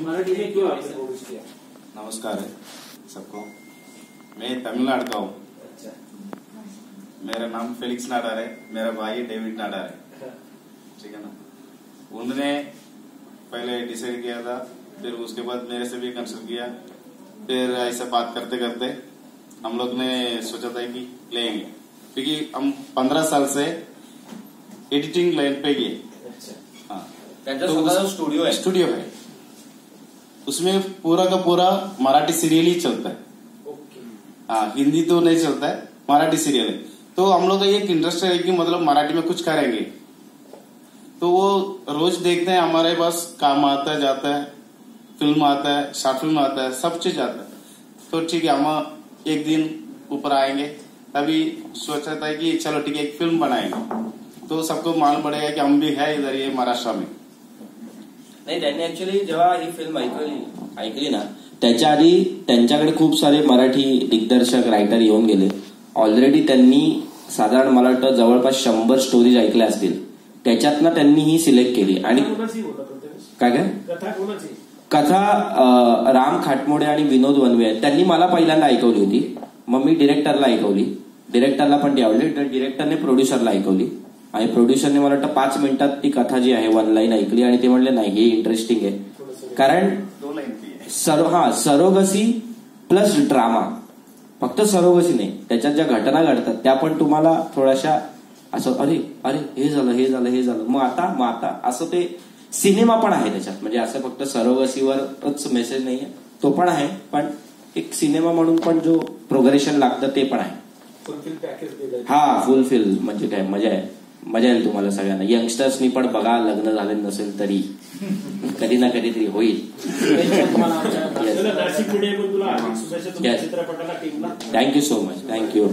मराठी में क्यों आपने प्रोड्यूस किया? नमस्कार है सबको। मैं तमिलनाडु का हूँ। अच्छा, मेरा नाम फेलिक्स नाडार है, मेरा भाई डेविड नाडार है, ठीक है ना। उन्होंने पहले डिसाइड किया था, फिर उसके बाद मेरे से भी कंसल्ट किया, फिर ऐसे बात करते करते हम लोग ने सोचा था कि लेंगे, क्योंकि हम 15 साल से एडिटिंग लाइन पे गए। अच्छा, हाँ, त्यांचा स्वतःचा स्टुडिओ है। स्टूडियो है, उसमें पूरा का पूरा मराठी सीरियल ही चलता है। ओके, हाँ, हिंदी तो नहीं चलता है, मराठी सीरियल है। तो हम लोग का एक इंटरेस्ट है कि मतलब मराठी में कुछ करेंगे, तो वो रोज देखते हैं हमारे पास, काम आता है जाता है, फिल्म आता है, शॉर्ट फिल्म आता है, सब चीज आता है। तो ठीक है, हम एक दिन ऊपर आएंगे, तभी सोचा था कि चलो ठीक है एक फिल्म बनाएंगे, तो सबको मालूम पड़ेगा कि हम भी है इधर ये महाराष्ट्र में। नाही, त्यांनी ऍक्च्युअली जेव्हा ही फिल्म ऐकली ना, त्याच्या आधी त्यांच्याकडे खूप सारे मराठी दिग्दर्शक रायटर येऊन गेले. ऑलरेडी त्यांनी साधारण मला वाटतं जवळपास 100 स्टोरीज ऐकल्या असतील. त्याच्यातनं त्यांनी ही सिलेक्ट केली. आणि काय काय कथा कोणाची? कथा राम खाटमोडे आणि विनोद वनवे आहेत. त्यांनी मला पहिल्यांदा ऐकवली होती, मग मी डिरेक्टरला ऐकवली, डिरेक्टरला पण ती आवडली, तर डिरेक्टरने प्रोड्युसरला ऐकवली आणि प्रोड्युसरने मला वाटतं 5 मिनिटात ती कथा जी आहे 1 लाईन ऐकली आणि ते म्हणले नाही हे इंटरेस्टिंग आहे, कारण सरोगसी प्लस ड्रामा, फक्त सरोगसी नाही, त्याच्यात ज्या घटना घडतात त्या पण तुम्हाला थोड्याशा असं अरे अरे हे झालं, मग आता असं ते सिनेमा पण आहे त्याच्यात. म्हणजे असं फक्त सरोगसीवरच मेसेज नाहीये, तो पण आहे, पण एक सिनेमा म्हणून पण जो प्रोग्रेशन लागतं ते पण आहे. Fulfil package. हा, फुलफिल म्हणजे काय मजा येईल तुम्हाला सगळ्यांना. यंगस्टर्सनी पण बघा, लग्न झाले नसेल तरी कधी ना कधीतरी होईल. नाशिक मीडिया तुला चित्रपटाला टीमला थँक्यू सो मच. थँक्यू.